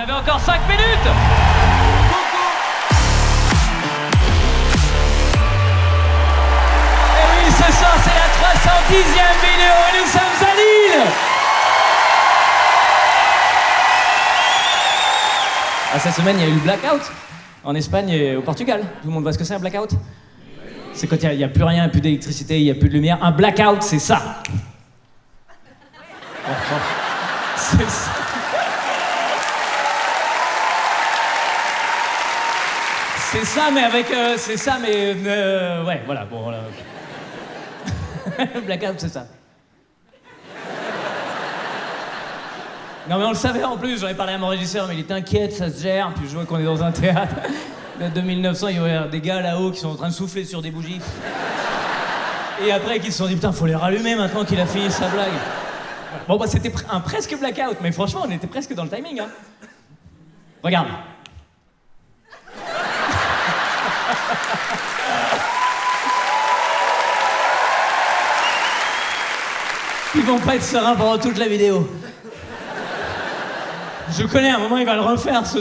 avez encore 5 minutes. Et oui, ce soir, c'est la 310e vidéo et nous sommes à Lille. Cette semaine, il y a eu le blackout en Espagne et au Portugal. Tout le monde voit ce que c'est un blackout? C'est quand il n'y a plus rien, plus d'électricité, il n'y a plus de lumière. Un blackout, c'est ça. C'est ça. C'est ça, mais avec... c'est ça, mais... ouais, voilà, bon, voilà. Blackout, c'est ça. Non, mais on le savait en plus, j'en ai parlé à mon régisseur, mais il était inquiète, ça se gère. Puis je vois qu'on est dans un théâtre. De 1900, il y avait des gars là-haut qui sont en train de souffler sur des bougies. Et après, qui se sont dit, putain, faut les rallumer maintenant qu'il a fini sa blague. Bon, bah, c'était un presque blackout, mais franchement, on était presque dans le timing, hein. Regarde. Ils vont pas être sereins pendant toute la vidéo. Je connais, à un moment, il va le refaire, ce...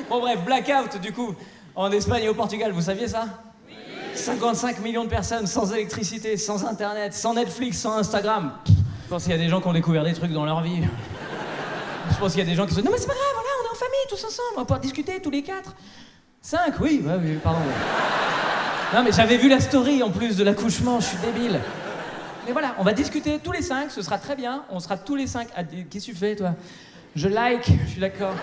Bon, bref, blackout, du coup, en Espagne et au Portugal, vous saviez ça? Oui. 55 millions de personnes sans électricité, sans Internet, sans Netflix, sans Instagram. Je pense qu'il y a des gens qui ont découvert des trucs dans leur vie. Je pense qu'il y a des gens qui se disent, non mais c'est pas grave, voilà, on est en famille, tous ensemble, on va pouvoir discuter tous les 4. 5, oui, ouais, oui, pardon. Non mais j'avais vu la story, en plus, de l'accouchement, je suis débile. Mais voilà, on va discuter tous les 5, ce sera très bien, on sera tous les 5. Ah, qu'est-ce que tu fais, toi? Je like, je suis d'accord.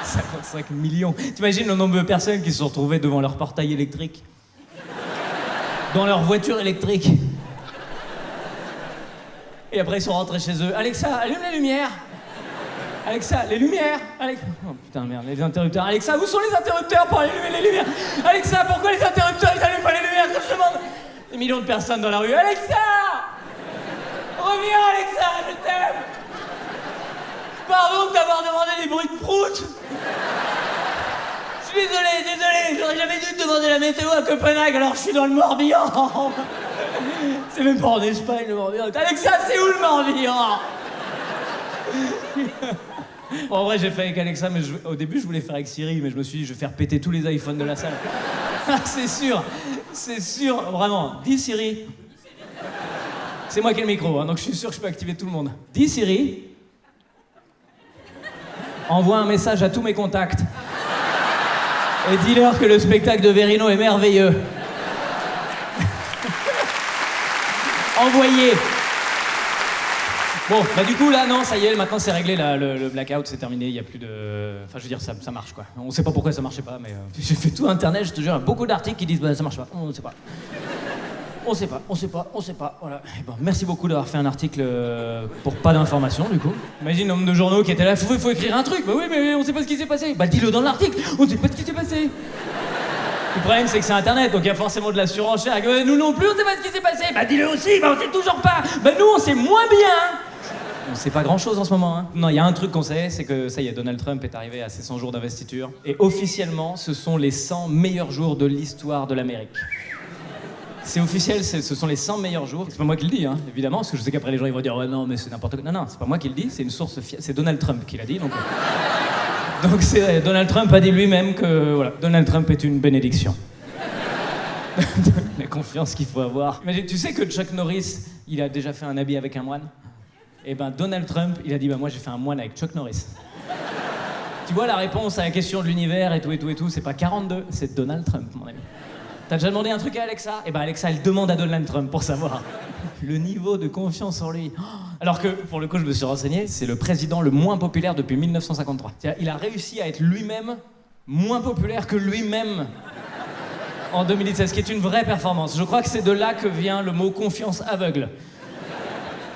55 millions. T'imagines le nombre de personnes qui se sont retrouvées devant leur portail électrique? Dans leur voiture électrique. Et après, ils sont rentrés chez eux. Alexa, allume les lumières. Alexa, les lumières. Oh putain, merde, les interrupteurs. Alexa, où sont les interrupteurs pour allumer les lumières? Alexa, pourquoi les interrupteurs, ils allument pas les lumières quand je demande? Des millions de personnes dans la rue. Alexa! Reviens, Alexa, je t'aime! Pardon de t'avoir demandé des bruits de prout! Je suis désolé, j'aurais jamais dû te demander la météo à Copenhague, alors je suis dans le Morbihan! C'est même pas en Espagne, le Morbihan. Alexa, c'est où le Morbihan? Bon, en vrai, j'ai fait avec Alexa, mais au début, je voulais faire avec Siri, mais je me suis dit, je vais faire péter tous les iPhones de la salle. C'est sûr, vraiment. Dis Siri. C'est moi qui ai le micro, hein, donc je suis sûr que je peux activer tout le monde. Dis Siri. Envoie un message à tous mes contacts. Et dis-leur que le spectacle de Verino est merveilleux. Envoyé. Bon, bah du coup, là, non, ça y est, maintenant c'est réglé, là, le blackout, c'est terminé, il y a plus de... Enfin, je veux dire, ça marche, quoi. On sait pas pourquoi ça marchait pas, mais... J'ai fait tout Internet, je te jure, beaucoup d'articles qui disent, bah, ça marche pas, on sait pas. On sait pas, voilà. Et bon, merci beaucoup d'avoir fait un article pour pas d'informations, du coup. Imagine le nombre de journaux qui étaient là, faut écrire un truc, bah oui, mais on sait pas ce qui s'est passé. Bah dis-le dans l'article, on sait pas ce qui s'est passé. Le problème, c'est que c'est Internet, donc il y a forcément de la surenchère. Nous non plus, on sait pas ce qui s'est passé. Bah dis-le aussi, bah on sait toujours pas. Bah nous, on sait moins bien. On sait pas grand-chose en ce moment, hein. Non, il y a un truc qu'on sait, c'est que ça y est, Donald Trump est arrivé à ses 100 jours d'investiture. Et officiellement, ce sont les 100 meilleurs jours de l'histoire de l'Amérique. C'est officiel, ce sont les 100 meilleurs jours. C'est pas moi qui le dis, hein, évidemment, parce que je sais qu'après les gens ils vont dire ouais non mais c'est n'importe quoi. Non, c'est pas moi qui le dis, c'est une source c'est Donald Trump qui l'a dit, donc c'est Donald Trump a dit lui-même que voilà, Donald Trump est une bénédiction. La confiance qu'il faut avoir. Imagine, tu sais que Chuck Norris, il a déjà fait un habit avec un moine? Et ben Donald Trump, il a dit bah moi j'ai fait un moine avec Chuck Norris. Tu vois la réponse à la question de l'univers et tout, c'est pas 42, c'est Donald Trump, mon ami. T'as déjà demandé un truc à Alexa? Et ben Alexa, elle demande à Donald Trump pour savoir le niveau de confiance en lui. Alors que, pour le coup, je me suis renseigné, c'est le président le moins populaire depuis 1953. C'est-à-dire, il a réussi à être lui-même moins populaire que lui-même en 2017, ce qui est une vraie performance. Je crois que c'est de là que vient le mot confiance aveugle.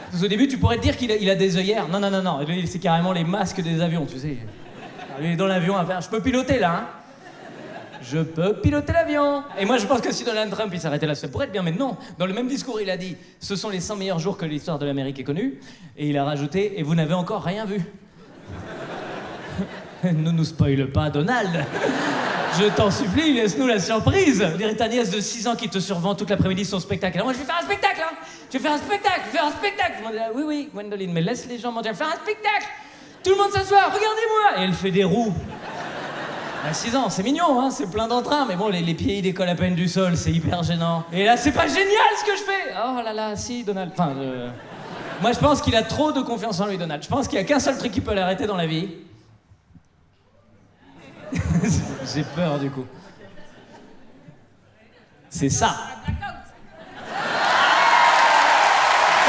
Parce qu'au début, tu pourrais te dire qu'il a des œillères. Non, c'est carrément les masques des avions, tu sais. Alors, il est dans l'avion à faire, je peux piloter là, hein. Je peux piloter l'avion. Et moi, je pense que si Donald Trump, il s'arrêtait là, ça pourrait être bien, mais non. Dans le même discours, il a dit « Ce sont les 100 meilleurs jours que l'histoire de l'Amérique ait connus. » Et il a rajouté « Et vous n'avez encore rien vu. » Ne nous spoile pas, Donald. Je t'en supplie, laisse-nous la surprise. Dirait ta nièce de 6 ans qui te survend toute l'après-midi son spectacle. Alors moi, je vais faire un spectacle, hein. Je vais faire un spectacle. Je vais faire un spectacle. Je m'en dis, oui, Gwendoline, mais laisse les gens m'en dire « Faire un spectacle. Tout le monde s'assoit, regardez-moi. Et elle fait des roues. À 6 ans, c'est mignon, hein, c'est plein d'entrain, mais bon, les pieds, ils décollent à peine du sol, c'est hyper gênant. Et là, c'est pas génial ce que je fais. Oh là là, si, Donald. Enfin, moi, je pense qu'il a trop de confiance en lui, Donald. Je pense qu'il y a qu'un seul truc qui peut l'arrêter dans la vie. J'ai peur, du coup. C'est ça.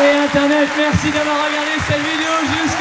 Et Internet, merci d'avoir regardé cette vidéo jusqu'à